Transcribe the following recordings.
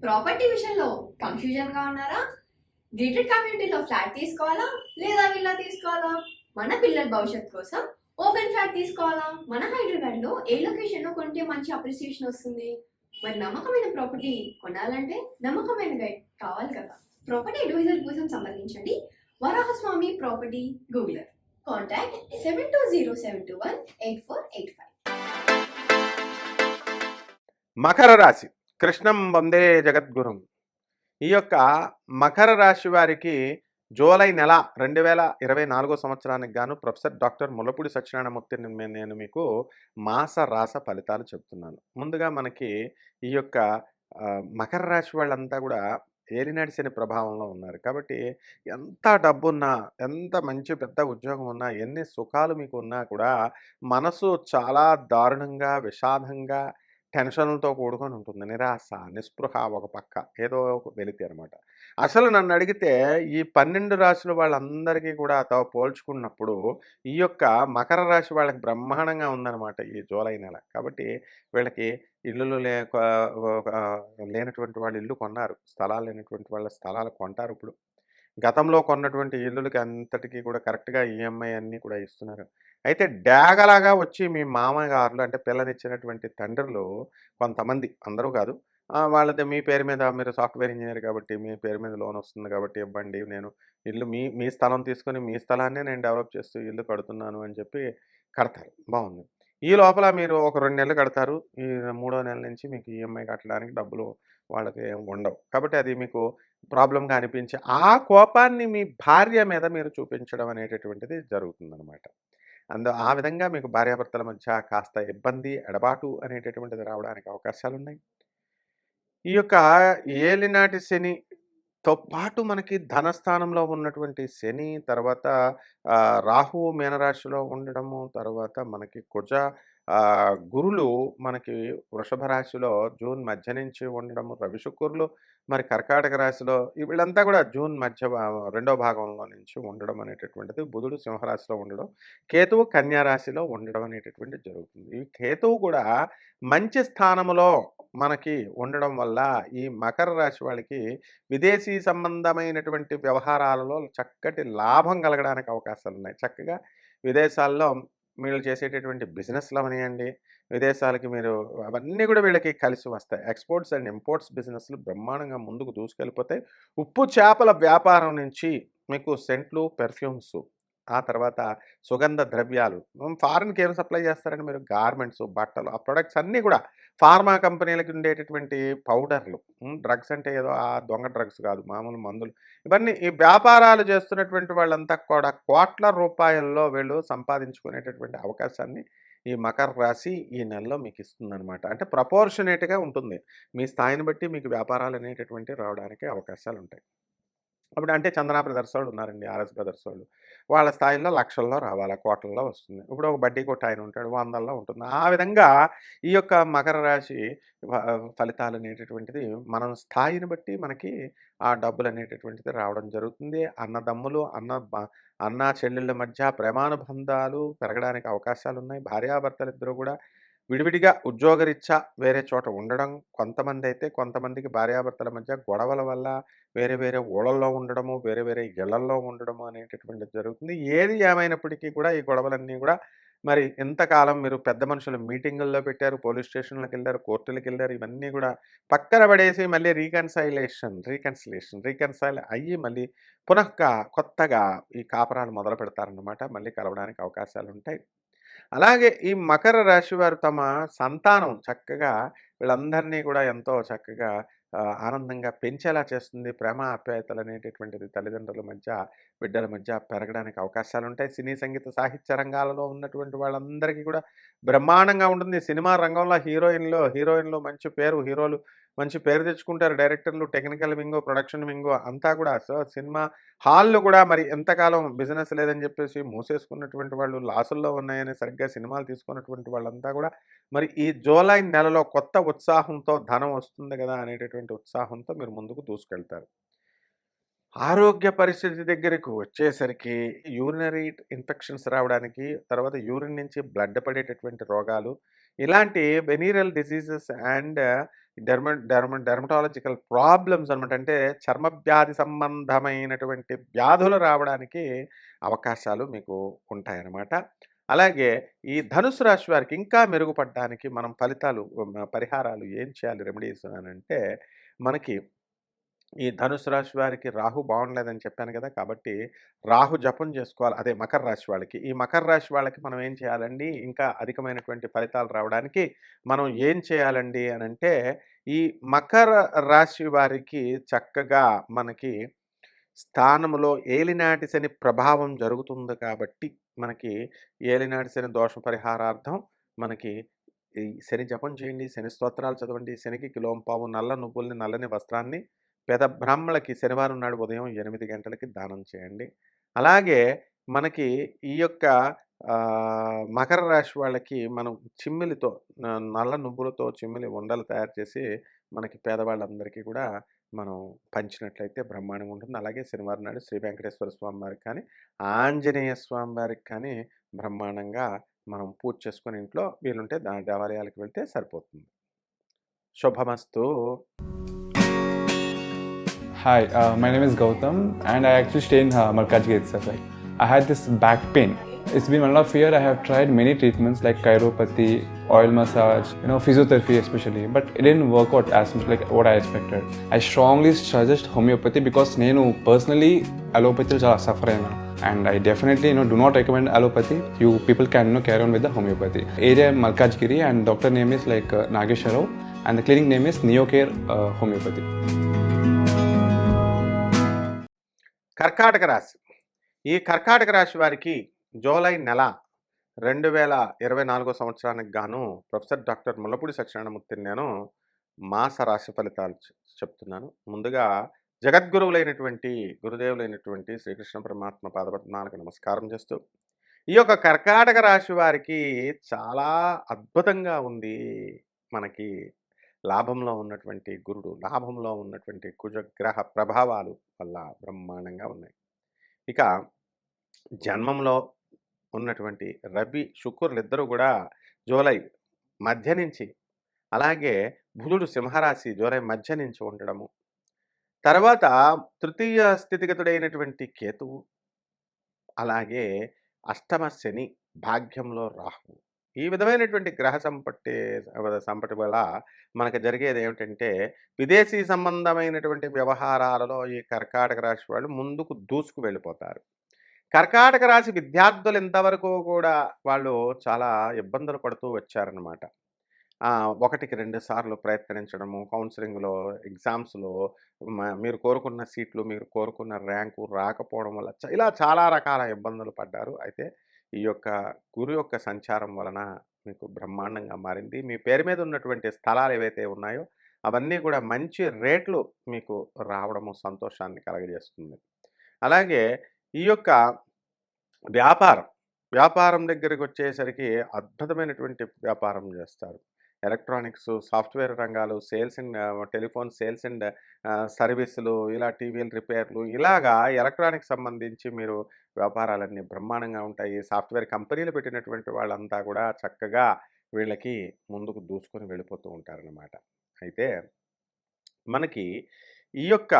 Property విషయంలో కన్ఫ్యూజన్గా ఉన్నారా? Gated కమ్యూనిటీలో ఫ్లాట్ తీసుకోవాలా లేదా విల్లా తీసుకోవాలా? మన పిల్లల భవిష్యత్ కోసం ఓపెన్ ఫ్లాట్ తీసుకోవాలా? మన హైదరాబాద్లో ఏ లొకేషన్లో కొంటే మంచి అప్రిసియేషన్ వస్తుంది? మరి నమ్మకమైన ప్రాపర్టీ కొనాలంటే నమ్మకమైన గైడ్ కావాలి కదా. ప్రాపర్టీ అడ్వైజర్ కోసం సంప్రదించండి వరాహస్వామి ప్రాపర్టీ గూగులర్. కాంటాక్ట్ 7207218485. మకర రాశి కృష్ణం వందే జగద్గురుం. ఈ యొక్క మకర రాశి వారికి జూలై నెల 2024 సంవత్సరానికి గాను ప్రొఫెసర్ డాక్టర్ ముల్లపూడి సత్యనారాయణమూర్తి నేను మీకు మాస రాస ఫలితాలు చెప్తున్నాను. ముందుగా మనకి ఈ యొక్క మకర రాశి వాళ్ళంతా కూడా ఏలినాటి శని ప్రభావంలో ఉన్నారు. కాబట్టి ఎంత డబ్బున్నా, ఎంత మంచి పెద్ద ఉద్యోగం ఉన్నా, ఎన్ని సుఖాలు మీకు ఉన్నా కూడా మనసు చాలా దారుణంగా, విషాదంగా, టెన్షన్‌లతో కూడుకొని ఉంటుంది. నిరాశ, నిస్పృహ ఒక పక్క ఏదో ఒక వెలితి అనమాట. అసలు నన్నడిగితే ఈ 12 రాశుల వాళ్ళందరికీ కూడా పోల్చుకున్నప్పుడు ఈ యొక్క మకర రాశి వాళ్ళకి బ్రహ్మాండంగా ఉందనమాట ఈ జూలై నెల. కాబట్టి వీళ్ళకి ఇల్లులు లేనటువంటి వాళ్ళు ఇల్లు కొన్నారు. స్థలాలు లేనటువంటి వాళ్ళ స్థలాలు కొంటారిప్పుడు. గతంలో కొన్నటువంటి ఇల్లులకి అంతటికి కూడా కరెక్ట్‌గా ఈఎంఐ అన్నీ కూడా ఇస్తున్నారు. అయితే డేగలాగా వచ్చి మీ మామగారులు అంటే పిల్లనిచ్చినటువంటి తండ్రులు కొంతమంది, అందరూ కాదు. వాళ్ళది మీ పేరు మీద మీరు సాఫ్ట్‌వేర్ ఇంజినీర్ కాబట్టి మీ పేరు మీద లోన్ వస్తుంది కాబట్టి ఇవ్వండి. నేను ఇల్లు మీ మీ స్థలం తీసుకొని మీ స్థలాన్నే నేను డెవలప్ చేస్తూ ఇల్లు కడుతున్నాను అని చెప్పి కడతారు. బావుంది. ఈ లోపల మీరు ఒక 2 నెలలు కడతారు. ఈ మూడో నెల నుంచి మీకు ఈఎంఐ కట్టడానికి డబ్బులు వాళ్ళకి ఉండవు. కాబట్టి అది మీకు ప్రాబ్లమ్‌గా అనిపించి, ఆ కోపాన్ని మీ భార్య మీద మీరు చూపించడం అనేటటువంటిది జరుగుతుందనమాట. ఆ విధంగా మీకు భార్యాభర్తల మధ్య కాస్త ఇబ్బంది, ఎడబాటు అనేటటువంటిది రావడానికి అవకాశాలున్నాయి. ఈ యొక్క ఏలినాటి శనితో పాటు మనకి ధనస్థానంలో ఉన్నటువంటి శని, తర్వాత రాహువు మీనరాశిలో ఉండడము, తర్వాత మనకి కుజ, గురులు మనకి వృషభ రాశిలో జూన్ మధ్య నుంచి ఉండడము, రవి శుక్రులు మరి కర్కాటక రాశిలో వీళ్ళంతా కూడా జూన్ మధ్య రెండో భాగంలో నుంచి ఉండడం అనేటటువంటిది, బుధుడు సింహరాశిలో ఉండడం, కేతువు కన్యా రాశిలో ఉండడం అనేటటువంటిది జరుగుతుంది. ఈ కేతువు కూడా మంచి స్థానములో మనకి ఉండడం వల్ల ఈ మకర రాశి వాళ్ళకి విదేశీ సంబంధమైనటువంటి వ్యవహారాలలో చక్కటి లాభం కలగడానికి అవకాశాలున్నాయి. చక్కగా విదేశాల్లో వీళ్ళు చేసేటటువంటి బిజినెస్‌లు అవనియండి, విదేశాలకి మీరు అవన్నీ కూడా వీళ్ళకి కలిసి వస్తాయి. ఎక్స్‌పోర్ట్స్ అండ్ ఇంపోర్ట్స్ బిజినెస్‌లు బ్రహ్మాండంగా ముందుకు దూసుకెళ్ళిపోతాయి. ఉప్పు చేపల వ్యాపారం నుంచి మీకు సెంట్లు, పెర్ఫ్యూమ్సు, ఆ తర్వాత సుగంధ ద్రవ్యాలు, ఫారిన్‌కి ఏమి సప్లై చేస్తారండి మీరు? గార్మెంట్స్, బట్టలు, ఆ ప్రొడక్ట్స్ అన్నీ కూడా ఫార్మా కంపెనీలకి ఉండేటటువంటి పౌడర్లు, డ్రగ్స్ అంటే ఏదో ఆ దొంగ డ్రగ్స్ కాదు, మామూలు మందులు. ఇవన్నీ ఈ వ్యాపారాలు చేస్తున్నటువంటి వాళ్ళంతా కూడా కోట్ల రూపాయల్లో వీళ్ళు సంపాదించుకునేటటువంటి అవకాశాన్ని ఈ మకర రాశి ఈ నెలలో మీకు ఇస్తుందనమాట. అంటే ప్రపోర్షనేట్‌గా ఉంటుంది. మీ స్థాయిని బట్టి మీకు వ్యాపారాలు అనేటటువంటివి రావడానికి అవకాశాలుంటాయి. అప్పుడు అంటే చందన బ్రదర్స్ వాళ్ళు ఉన్నారండి, ఆర్ఎస్ బ్రదర్స్ వాళ్ళు. వాళ్ళ స్థాయిలో లక్షల్లో రావాలా, కోట్లల్లో వస్తుంది. ఇప్పుడు ఒక బడ్డీ కొట్టు ఆయన ఉంటాడు, వందల్లో ఉంటుంది. ఆ విధంగా ఈ యొక్క మకర రాశి ఫలితాలు అనేటటువంటిది మనం స్థాయిని బట్టి మనకి ఆ డబ్బులు అనేటటువంటిది రావడం జరుగుతుంది. అన్నదమ్ములు, అన్న చెల్లెళ్ళ మధ్య ప్రేమానుబంధాలు పెరగడానికి అవకాశాలున్నాయి. భార్యాభర్తలిద్దరూ కూడా విడివిడిగా ఉద్యోగరీత్యా వేరే చోట ఉండడం కొంతమందైతే, కొంతమందికి భార్యాభర్తల మధ్య గొడవల వల్ల వేరే వేరే ఊళ్ళల్లో ఉండడము, వేరే వేరే ఇళ్లల్లో ఉండడము అనేటటువంటిది జరుగుతుంది. ఏది ఏమైనప్పటికీ కూడా ఈ గొడవలన్నీ కూడా మరి ఇంతకాలం మీరు పెద్ద మనుషులు మీటింగుల్లో పెట్టారు, పోలీస్ స్టేషన్‌లకెళ్లారు, కోర్టులకెళ్లారు, ఇవన్నీ కూడా పక్కన పడేసి మళ్ళీ రీకన్సైల్ అయ్యి మళ్ళీ కొత్తగా ఈ కాపురాలు మొదలు పెడతారన్నమాట. మళ్ళీ కలవడానికి అవకాశాలుంటాయి. అలాగే ఈ మకర రాశి వారు తమ సంతానం చక్కగా వీళ్ళందరినీ కూడా ఎంతో చక్కగా ఆనందంగా పెంచేలా చేస్తుంది. ప్రేమ ఆప్యాయతలు అనేటటువంటిది తల్లిదండ్రుల మధ్య, బిడ్డల మధ్య పెరగడానికి అవకాశాలుంటాయి. సినీ, సంగీత, సాహిత్య రంగాలలో ఉన్నటువంటి వాళ్ళందరికీ కూడా బ్రహ్మాండంగా ఉంటుంది. సినిమా రంగంలో హీరోయిన్‌లు మంచి పేరు, హీరోలు మంచి పేరు తెచ్చుకుంటారు. డైరెక్టర్లు, టెక్నికల్ వింగు, ప్రొడక్షన్ వింగు అంతా కూడా. సో, సినిమా హాల్లు కూడా మరి ఎంతకాలం బిజినెస్ లేదని చెప్పేసి మూసేసుకున్నటువంటి వాళ్ళు, లాసుల్లో ఉన్నాయని సరిగ్గా సినిమాలు తీసుకున్నటువంటి వాళ్ళంతా కూడా మరి ఈ జూలై నెలలో కొత్త ఉత్సాహంతో ధనం వస్తుంది కదా అనేటటువంటి ఉత్సాహంతో మీరు ముందుకు దూసుకెళ్తారు. ఆరోగ్య పరిస్థితి దగ్గరకు వచ్చేసరికి యూరినరీ ఇన్ఫెక్షన్స్ రావడానికి, తర్వాత యూరిన్ నుంచి బ్లడ్ పడేటటువంటి రోగాలు, ఇలాంటి వెనీరల్ డిసీజెస్ అండ్ డెర్మటాలజికల్ ప్రాబ్లమ్స్ అనమాట. అంటే చర్మ వ్యాధి సంబంధమైనటువంటి వ్యాధులు రావడానికి అవకాశాలు మీకు ఉంటాయన్నమాట. అలాగే ఈ ధనుసు రాశి వారికి ఇంకా మెరుగుపడడానికి మనం పరిహారాలు ఏం చేయాలి రెమెడీస్ అనంటే, మనకి ఈ ధనుసు రాశి వారికి రాహు బాగుండలేదని చెప్పాను కదా! కాబట్టి రాహు జపం చేసుకోవాలి. అదే మకర రాశి వాళ్ళకి. ఈ మకర రాశి వాళ్ళకి మనం ఏం చేయాలండి, ఇంకా అధికమైనటువంటి ఫలితాలు రావడానికి మనం ఏం చేయాలండి అనంటే, ఈ మకర రాశి వారికి చక్కగా మనకి స్థానములో ఏలినాటి శని ప్రభావం జరుగుతుంది కాబట్టి, మనకి ఏలినాటి శని దోష పరిహారార్థం మనకి ఈ శని జపం చేయండి, శని స్తోత్రాలు చదవండి, శనికి కిలోంపావు నల్ల నువ్వుల్ని, నల్లని వస్త్రాన్ని పేద బ్రాహ్మణులకి శనివారం నాడు ఉదయం 8 గంటలకి దానం చేయండి. అలాగే మనకి ఈ యొక్క మకర రాశి వాళ్ళకి మనం చిమ్మిలితో నల్ల నువ్వులతో చిమ్మిలి ఉండలు తయారు చేసి మనకి పేదవాళ్ళందరికీ కూడా మనం పంచినట్లయితే బ్రహ్మాండంగా ఉంటుంది. అలాగే శనివారం నాడు శ్రీ వెంకటేశ్వర స్వామి వారికి కానీ, ఆంజనేయ స్వామి వారికి కానీ బ్రహ్మాండంగా మనం పూజ చేసుకొని ఇంట్లో వీలుంటే దేవాలయాలకు వెళ్తే సరిపోతుంది. శుభమస్తు. Hi, my name is Gautam, and I actually stay in Malkajgiri itself. Like, I had this back pain. It's been 1.5 years. I have tried many treatments like chiropathy, oil massage, physiotherapy especially, but it didn't work out as much like what I expected. I strongly suggest homeopathy because నేను personally allopathy చాలా suffer అయినా. And I definitely do not recommend allopathy. You people can carry on with the homeopathy. Area Malkajgiri, and doctor name is like Nageswar Rao, and the clinic name is Neocare Homeopathy. కర్కాటక రాశి. ఈ కర్కాటక రాశి వారికి July నెల 2024 సంవత్సరానికి గాను professor doctor Mullapudi సత్యనారాయణమూర్తిని నేను మాస రాశి ఫలితాలు చెప్తున్నాను. ముందుగా జగద్గురువులైనటువంటి గురుదేవులైనటువంటి శ్రీకృష్ణ పరమాత్మ పాదపద్మాలకు నమస్కారం చేస్తూ, ఈ యొక్క కర్కాటక రాశి వారికి చాలా అద్భుతంగా ఉంది. మనకి లాభంలో ఉన్నటువంటి గురుడు, లాభంలో ఉన్నటువంటి కుజగ్రహ ప్రభావాలు వల్ల బ్రహ్మాండంగా ఉన్నాయి. ఇక జన్మంలో ఉన్నటువంటి రవి శుక్రులు ఇద్దరు కూడా జూలై మధ్య నుంచి, అలాగే బుధుడు సింహరాశి జూలై మధ్య నుంచి ఉండడము, తర్వాత తృతీయ స్థితిగతుడైనటువంటి కేతువు, అలాగే అష్టమ శని, భాగ్యంలో రాహు, ఈ విధమైనటువంటి గ్రహ సంపటి వల్ల మనకు జరిగేది ఏమిటంటే, విదేశీ సంబంధమైనటువంటి వ్యవహారాలలో ఈ కర్కాటక రాశి వాళ్ళు ముందుకు దూసుకు వెళ్ళిపోతారు. కర్కాటక రాశి విద్యార్థులు ఇంతవరకు కూడా వాళ్ళు చాలా ఇబ్బందులు పడుతూ వచ్చారనమాట. ఒకటికి 2 సార్లు ప్రయత్నించడము, కౌన్సిలింగ్లో, ఎగ్జామ్స్లో మీరు కోరుకున్న సీట్లు, మీరు కోరుకున్న ర్యాంకు రాకపోవడం వల్ల ఇలా చాలా రకాల ఇబ్బందులు పడ్డారు. అయితే ఈ యొక్క గురు యొక్క సంచారం వలన మీకు బ్రహ్మాండంగా మారింది. మీ పేరు మీద ఉన్నటువంటి స్థలాలు ఏవైతే ఉన్నాయో అవన్నీ కూడా మంచి రేట్లు మీకు రావడము సంతోషాన్ని కలగజేస్తుంది. అలాగే ఈ యొక్క వ్యాపారం దగ్గరికి వచ్చేసరికి అద్భుతమైనటువంటి వ్యాపారం చేస్తారు. ఎలక్ట్రానిక్స్, సాఫ్ట్వేర్ రంగాలు, sales and telephone sales and సర్వీసులు, ఇలా టీవీల రిపేర్లు, ఇలాగా ఎలక్ట్రానిక్స్ సంబంధించి మీరు వ్యాపారాలన్నీ బ్రహ్మాండంగా ఉంటాయి. సాఫ్ట్వేర్ కంపెనీలు పెట్టినటువంటి వాళ్ళంతా కూడా చక్కగా వీళ్ళకి ముందుకు దూసుకొని వెళ్ళిపోతూ ఉంటారన్నమాట. అయితే మనకి ఈ యొక్క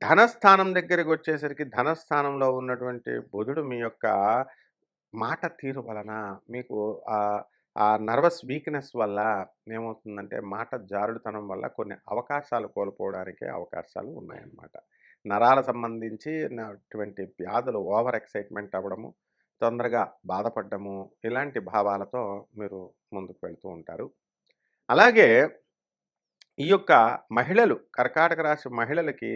ధనస్థానం దగ్గరికి వచ్చేసరికి, ధనస్థానంలో ఉన్నటువంటి బుధుడు మీ యొక్క మాట తీరు వలన మీకు ఆ నర్వస్ వీక్‌నెస్ వల్ల ఏమవుతుందంటే, మాట జారుడుతనం వల్ల కొన్ని అవకాశాలు కోల్పోవడానికి అవకాశాలు ఉన్నాయన్నమాట. నరాల సంబంధించినటువంటి వ్యాధులు, ఓవర్ ఎక్సైట్‌మెంట్ అవ్వడము, తొందరగా బాధపడ్డము, ఇలాంటి భావాలతో మీరు ముందుకు వెళ్తూ ఉంటారు. అలాగే ఈ యొక్క మహిళలు, కర్కాటక రాశి మహిళలకి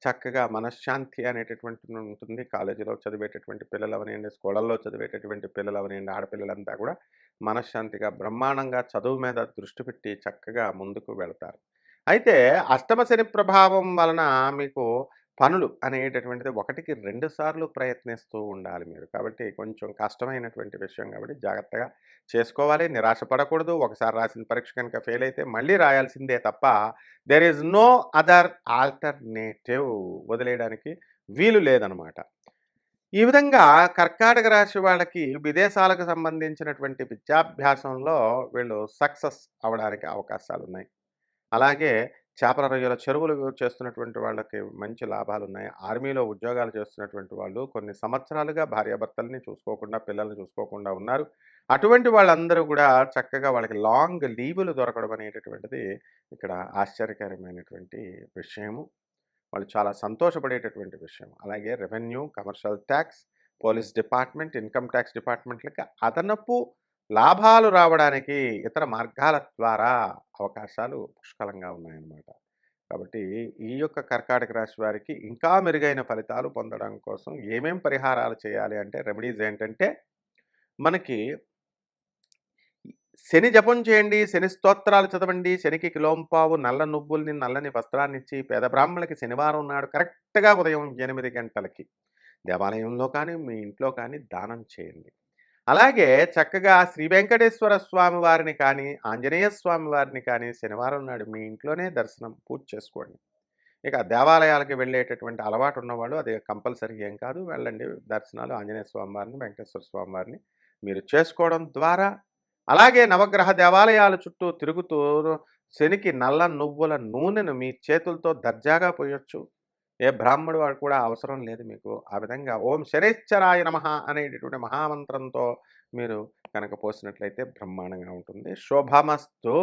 చక్కగా మనశ్శాంతి అనేటటువంటిది ఉంటుంది. కాలేజీలో చదివేటటువంటి పిల్లలు అవనియండి, స్కూళ్ళల్లో చదివేటటువంటి పిల్లలు అవనియండి, ఆడపిల్లలంతా కూడా మనశ్శాంతిగా బ్రహ్మాండంగా చదువు మీద దృష్టి పెట్టి చక్కగా ముందుకు వెళతారు. అయితే అష్టమ శని ప్రభావం వలన మీకు పనులు అనేటటువంటిది 1కి 2 సార్లు ప్రయత్నిస్తూ ఉండాలి మీరు. కాబట్టి కొంచెం కష్టమైనటువంటి విషయం కాబట్టి జాగ్రత్తగా చేసుకోవాలి. నిరాశ పడకూడదు. ఒకసారి రాసిన పరీక్ష కనుక ఫెయిల్ అయితే మళ్ళీ రాయాల్సిందే తప్ప there is no other alternative, వదిలేయడానికి వీలు లేదనమాట. ఈ విధంగా కర్కాటక రాశి వాళ్ళకి విదేశాలకు సంబంధించినటువంటి విద్యాభ్యాసంలో వీళ్ళు సక్సెస్ అవ్వడానికి అవకాశాలున్నాయి. అలాగే చేపల రొయ్యల చెరువులు చేస్తున్నటువంటి వాళ్ళకి మంచి లాభాలున్నాయి. ఆర్మీలో ఉద్యోగాలు చేస్తున్నటువంటి వాళ్ళు కొన్ని సంవత్సరాలుగా భార్యాభర్తల్ని చూసుకోకుండా, పిల్లల్ని చూసుకోకుండా ఉన్నారు. అటువంటి వాళ్ళందరూ కూడా చక్కగా వాళ్ళకి లాంగ్ లీవులు దొరకడం అనేటటువంటిది ఇక్కడ ఆశ్చర్యకరమైనటువంటి విషయము. వాళ్ళు చాలా సంతోషపడేటటువంటి విషయం. అలాగే revenue, commercial tax, police department, income tax డిపార్ట్మెంట్‌లకి అదనపు లాభాలు రావడానికి ఇతర మార్గాల ద్వారా అవకాశాలు పుష్కలంగా ఉన్నాయన్నమాట. కాబట్టి ఈ యొక్క కర్కాటక రాశి వారికి ఇంకా మెరుగైన ఫలితాలు పొందడం కోసం ఏమేం పరిహారాలు చేయాలి అంటే రెమెడీస్ ఏంటంటే, మనకి శని జపం చేయండి, శని స్తోత్రాలు చదవండి, శనికి కిలోంపావు నల్ల నువ్వుల్ని, నల్లని వస్త్రాన్నిచ్చి పేద బ్రాహ్మణులకి శనివారం నాడు కరెక్ట్‌గా ఉదయం 8 గంటలకి దేవాలయంలో కానీ, మీ ఇంట్లో కానీ దానం చేయండి. అలాగే చక్కగా శ్రీ వెంకటేశ్వర స్వామి వారిని కానీ, ఆంజనేయ స్వామి వారిని కానీ శనివారం నాడు మీ ఇంట్లోనే దర్శనం, పూజ చేసుకోండి. ఇక దేవాలయాలకి వెళ్ళేటటువంటి అలవాటు ఉన్నవాళ్ళు అది కంపల్సరీ ఏం కాదు, వెళ్ళండి. దర్శనాలు ఆంజనేయ స్వామి వారిని, వెంకటేశ్వర స్వామి వారిని మీరు చేసుకోవడం ద్వారా, అలాగే నవగ్రహ దేవాలయాల చుట్టూ తిరుగుతూ శనికి నల్ల నువ్వుల నూనెను మీ చేతులతో దర్జాగా పోయొచ్చు. ఏ బ్రాహ్మడు వాడు కూడా అవసరం లేదు మీకు. ఆ విధంగా ఓం శనైశ్చరాయ నమః అనేటటువంటి మహామంత్రంతో మీరు కనుక పోసినట్లయితే బ్రహ్మాండంగా ఉంటుంది. శుభమస్తు.